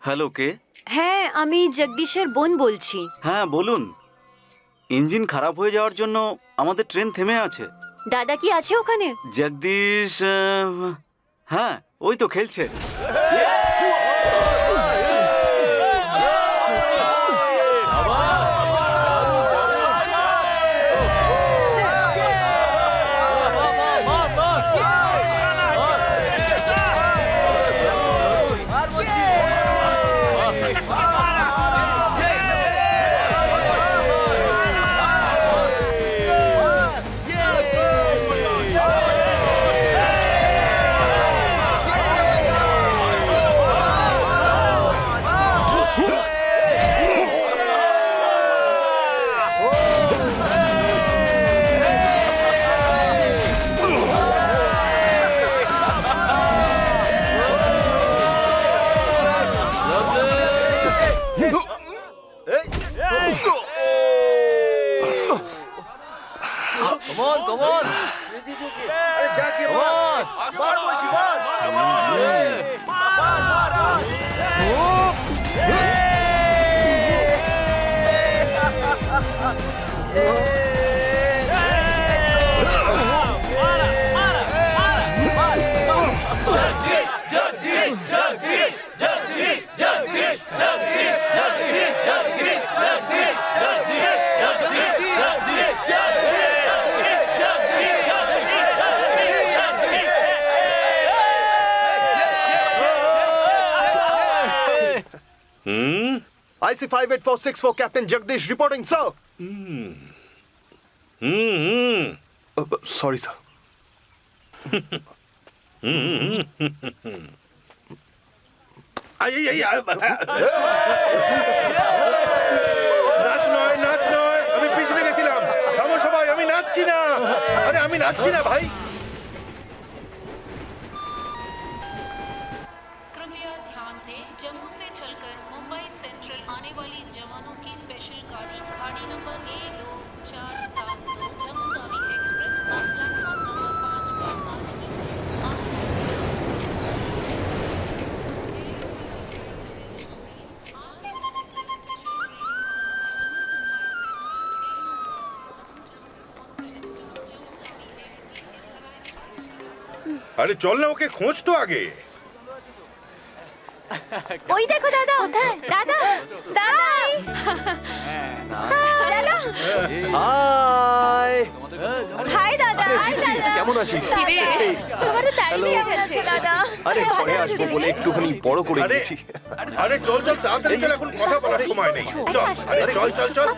Hello, কে? হ্যাঁ, আমি জগদীশের বোন বলছি। হ্যাঁ বলুন। ইঞ্জিন খারাপ হয়ে যাওয়ার জন্য আমাদের ট্রেন থেমে আছে। দাদা কি আছে ওখানে? জগদীশ হ্যাঁ, ওই তো খেলছে। IC5846 for Captain Jagdish reporting, sir. Sorry, sir. নাচ নয় আমি পিছনে গেছিলাম। থামো সবাই, আমি নাচছি না। আরে আমি নাচছি না ভাই। कृपया ध्यान दें, जम्मू से चलकर मुंबई सेंट्रल आने वाली जवानों की स्पेशल गाड़ी गाड़ी number A2472 Jammu Tawi express platform number 5 पर आ रही है। আরে চল না, ওকে খোঁজ তো আগে। ওই দেখো দাদা। দাদা দাদা দাদা Hi. হাই দাদা। কেমন আছিস? তোমার দাঁড়িয়ে কেমন আছো দাদা? আরে পরে আসবো বলে একটুখানি বড় করে আরে দিয়েছি। আরে চল তাড়াতাড়ি চল, এখন কথা বলার সময় নেই। চল আরে চল।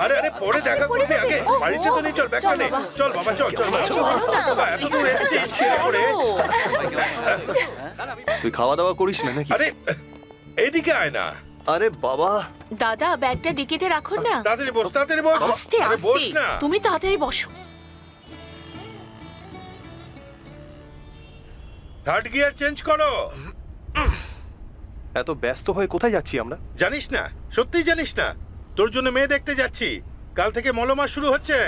আরে পরে দেখা করবি, আগে বাড়িতে তো নেই। চল ব্যাগটা নে। চল বাবা, চল বাবা, এত দূর এসেছিস করে। তুই খাওয়া দাওয়া করিস না নাকি? আরে এইদিকে আয় না। আরে বাবা, দাদা ব্যাগটা ডিকিতে রাখুন না। তাড়াতাড়ি বস। আস্তে আরে বস আস্তে না। তুমি তাড়াতাড়ি বসো। থার্ড গিয়ার চেঞ্জ করো। এত ব্যস্ত হয়ে কোথায় যাচ্ছি আমরা? জানিস না? সত্যিই জানিস না? তোর জন্য মেয়ে দেখতে যাচ্ছি। কাল থেকে মলমাস শুরু হচ্ছে।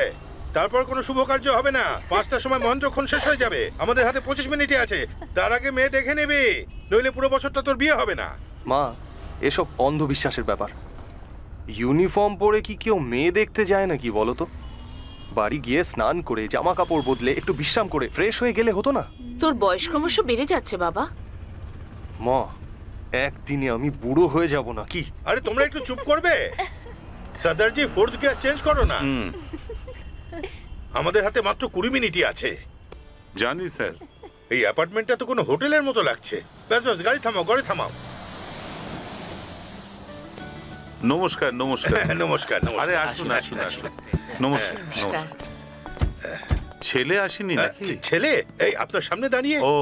তারপর কোনো শুভ কার্য হবে না। 5টার সময় মহেন্দ্রক্ষণ শেষ হয়ে যাবে। আমাদের হাতে 25 মিনিটই আছে। তার আগে মেয়ে দেখে নিবি, নইলে পুরো বছরটা তোর বিয়ে হবে না। মা, এসব অন্ধবিশ্বাসের ব্যাপার। ইউনিফর্ম পরে কি কেউ মেয়ে দেখতে যায় নাকি বলো তো? বাড়ি গিয়ে স্নান করে জামা কাপড় বদলে একটু বিশ্রাম করে ফ্রেশ হয়ে গেলে হতো না? তোর বয়স ক্রমশ বেড়ে যাচ্ছে বাবা। মা, একদিনে আমি বুড়ো হয়ে যাব না কি? আরে তোমরা একটু চুপ করবে? সর্দারজি, ফোর্থ গিয়ার চেঞ্জ করো না। আমাদের হাতে মাত্র 20 মিনিটই আছে। জানি স্যার। এই অ্যাপার্টমেন্টটা তো কোনো হোটেলের মতো লাগছে। ব্যাস গাড়ি থামাও। নমস্কার। নমস্কার। আরে আসুন। নমস্কার। ছেলে আসেনি নাকি? ছেলে এই আপনার সামনে দাঁড়িয়ে। ও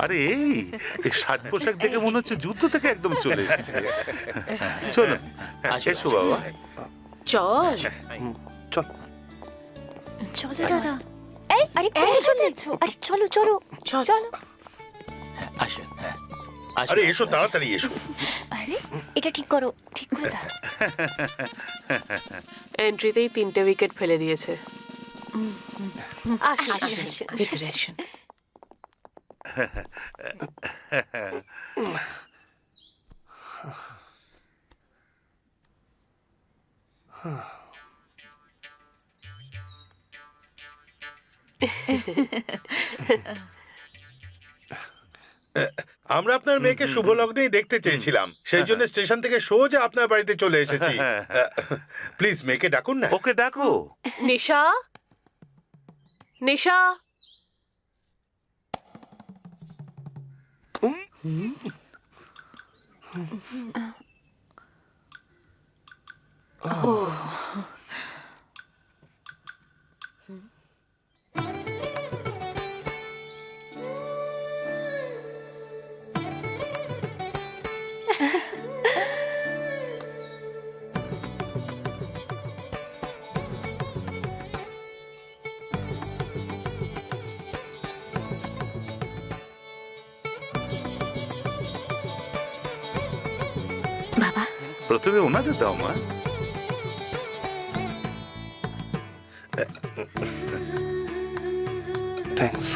আরে এই সাজ পোশাক দেখে মনে হচ্ছে যুদ্ধ থেকে একদম চলে এসেছে। চলুন এসো বাবা। চল চল। চলো দাদা। আরে কোথায় যাচ্ছো? আরে চলো। চল। আরে এসো, তাড়াতাড়ি এসো। আরে এটা ঠিক করে দাও। এন্ট্রিতেই 3টে উইকেট ফেলে দিয়েছে। আসুন। ভিতরে আসুন। আমরা আপনার মেয়েকে শুভ লগ্নেই দেখতে চেয়েছিলাম, সেই জন্য স্টেশন থেকে সোজা আপনার বাড়িতে চলে এসেছি। প্লিজ মেয়েকে ডাকুন না। ওকে ডাকো। নিশা, নিশা, বাবা, প্রথমে ওনাদের দাও মা। থ্যাঙ্কস।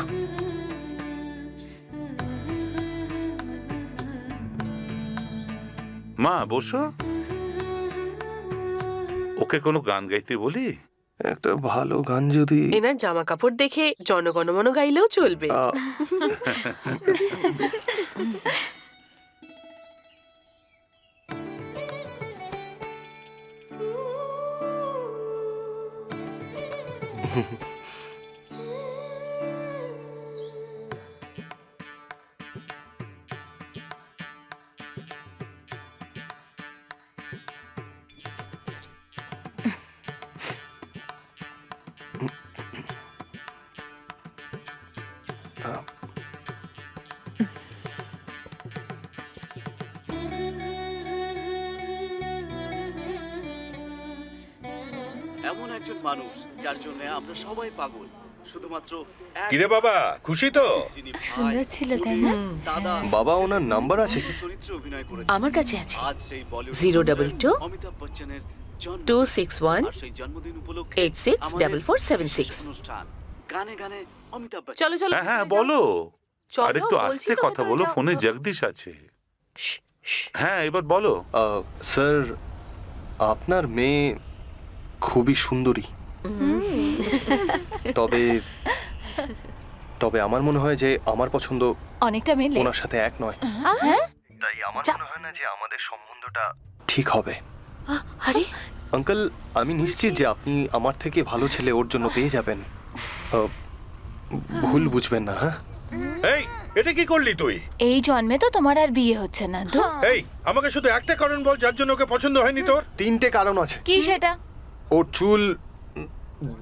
মা বসো। ওকে কোনো গান গাইতে বলি? একটা ভালো গান যদি এনার জামা কাপড় দেখে জনগণমন গাইলেও চলবে। আহ, এমন একজন মানুষ যার জন্য আমরা সবাই পাগল, শুধুমাত্র এক কিরে বাবা, খুশি তো? যিনি ভাই, সুন্দর ছিল তাই না? দাদা, বাবা, ওনার নাম্বার আছে কি? চরিত্রে অভিনয় করেছে। আমার কাছে আছে আজ সেই বলিউড 022 অমিতাভ বচ্চনের জন্ম। 261 আর সেই জন্মদিন উপলক্ষে 864476 বিশেষ অনুষ্ঠান গানে গানে অমিতাভ বচ্চন। চলো চলো, হ্যাঁ হ্যাঁ ভিতরে যাও। বলো। চলো, আর একটু বলছি আস্তে তো, কথা ভিতরে বলো, যাও। ফোনে জগদীশ আছে। হ্যাঁ এবার বলো। স্যার, আপনার মেয়ে খুবই সুন্দরী, তবে তবে আমার মনে হয় যে আমার পছন্দ অনেকটা মেলে। ওনার সাথে এক নয়। হ্যাঁ? তাই আমার মনে হয় না যে আমাদের সম্বন্ধটা ঠিক হবে। আরে আঙ্কেল, আমি নিশ্চিত যে আপনি আমার থেকে ভালো ছেলে ওর জন্য পেয়ে যাবেন। ভুল বুঝবেন না, হ্যাঁ? এই, এটা কি করলি তুই? এই জন্মে তো তোমার আর বিয়ে হচ্ছে না তো? এই, আমাকে শুধু একটা কারণ বল যার জন্য ওকে পছন্দ হয়নি তোর। 3টে কারণ আছে। কি সেটা? ওর চুল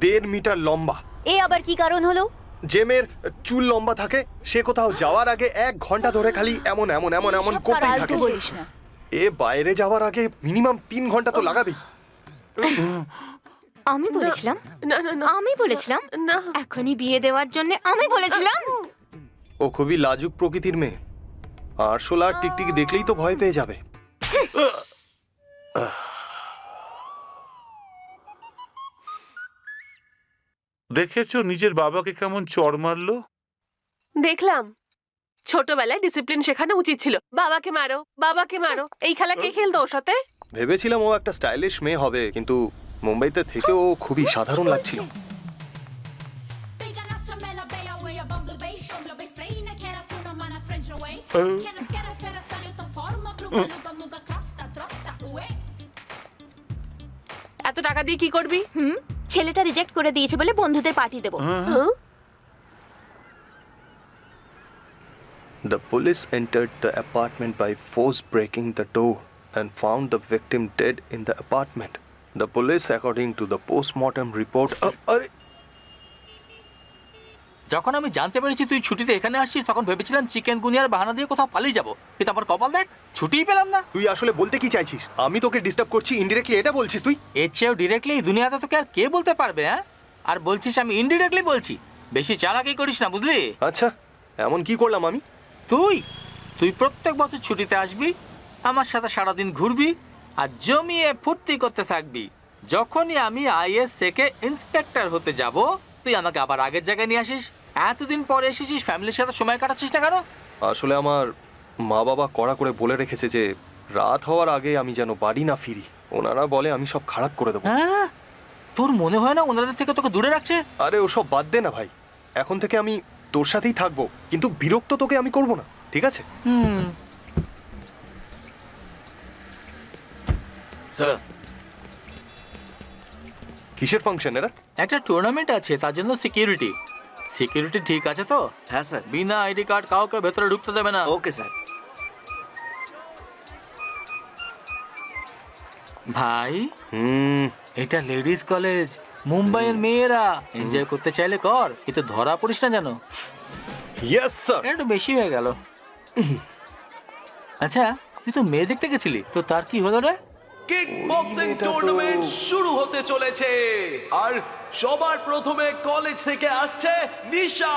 1.5 মিটার লম্বা। এ আবার কি কারণ হলো? যে মেয়ের চুল লম্বা থাকে সে কোথাও যাওয়ার আগে 1 ঘন্টা ধরে খালি এমন এমন এমন এমন করতেই ফালতু থাকে। বলিস না। এ বাইরে যাওয়ার আগে মিনিমাম 3 ঘন্টা তো লাগাবেই। আমি বলেছিলাম, না না না আমি বলেছিলাম না, এখনই বিয়ে দেওয়ার জন্য আমি বলেছিলাম। ও খুবই লাজুক প্রকৃতির মেয়ে। আরশোলা আর টিকটিকি দেখলেই তো ভয় পেয়ে যাবে। দেখেছো নিজের বাবাকে কেমন চড় মারলো? দেখলাম। ছোটবেলায় ডিসিপ্লিন শেখানো উচিত ছিল। বাবাকে মারো, বাবাকে মারো। এই খেলা কে খেলতো ওর সাথে? ভেবেছিলাম ও একটা স্টাইলিশ মেয়ে হবে, কিন্তু মুম্বাইতে থেকে ও খুবই সাধারণ লাগছিল। এত টাকা দিয়ে কি করবি? ছেলেটা রিজেক্ট করে দিয়েছে বলে বন্ধুদের পার্টি দেবো। হ্যাঁ? The police entered the apartment by force breaking the door and found the victim dead in the apartment. The police, according to the postmortem report, যখন আমি জানতে পেরেছি তুই ছুটিতে এখানে আসছিস তখন ভেবেছিলাম চিকেন গুনিয়ার বাহানা দিয়ে কোথাও পালিয়ে যাবো, কিন্তু আমার কপাল দেখ, ছুটিই পেলাম না। তুই আসলে বলতে কি চাইছিস? আমি তোকে ডিস্টার্ব করছি ইনডিরেক্টলি, এটা বলছিস তুই? এর চেয়েও ডিরেক্টলি এই দুনিয়াতে তোকে আর কে বলতে পারবে, হ্যাঁ? আর বলছিস আমি ইনডিরেক্টলি বলছি। বেশি চালাকি করিস না, বুঝলি? আচ্ছা, এমন কি করলাম আমি? তুই প্রত্যেক বছর ছুটিতে আসবি, আমার সাথে সারাদিন ঘুরবি আর জমিয়ে ফুর্তি করতে থাকবি। যখনই আমি আইএস থেকে ইন্সপেক্টর হতে যাব তুই আমাকে আবার আগের জায়গায় নিয়ে আসিস। এতদিন পরে এসেছিস, ফ্যামিলির সাথে সময় কাটাচ্ছিস না কেন? আসলে আমার মা বাবা কড়া করে বলে রেখেছে যে রাত হওয়ার আগে আমি যেন বাড়ি না ফিরি। ওনারা বলে আমি সব খারাপ করে দেবো। হ্যাঁ, তোর মনে হয় না ওনাদের থেকে তোকে দূরে রাখছে? আরে ওসব বাদ দে না ভাই, এখন থেকে আমি তোর সাথেই থাকবো, কিন্তু বিরক্ত তোকে আমি করব না, ঠিক আছে? স্যার, কিসের ফাংশন এরা? একটা টুর্নামেন্ট আছে, তার জন্য সিকিউরিটি ঠিক আছে তো? হ্যাঁ স্যার। বিনা আইডি কার্ড কাউকে ভেতরে ঢুকতে দেবে না। Okay sir. ভাই, হুম, এটা লেডিস কলেজ, মুম্বাইয়ের মেয়েরা এনজয় করতে চাইলে কর, কিন্তু ধরা পড়িস না জানো। Yes sir. একটু বেশি হয়ে গেল। আচ্ছা, তুই তো মেয়ে দেখতে গেছিলি, তো তার কি হলো রে? কিক বক্সিং টুর্নামেন্ট শুরু হতে চলেছে, আর সবার প্রথমে কলেজ থেকে আসছে নিশা।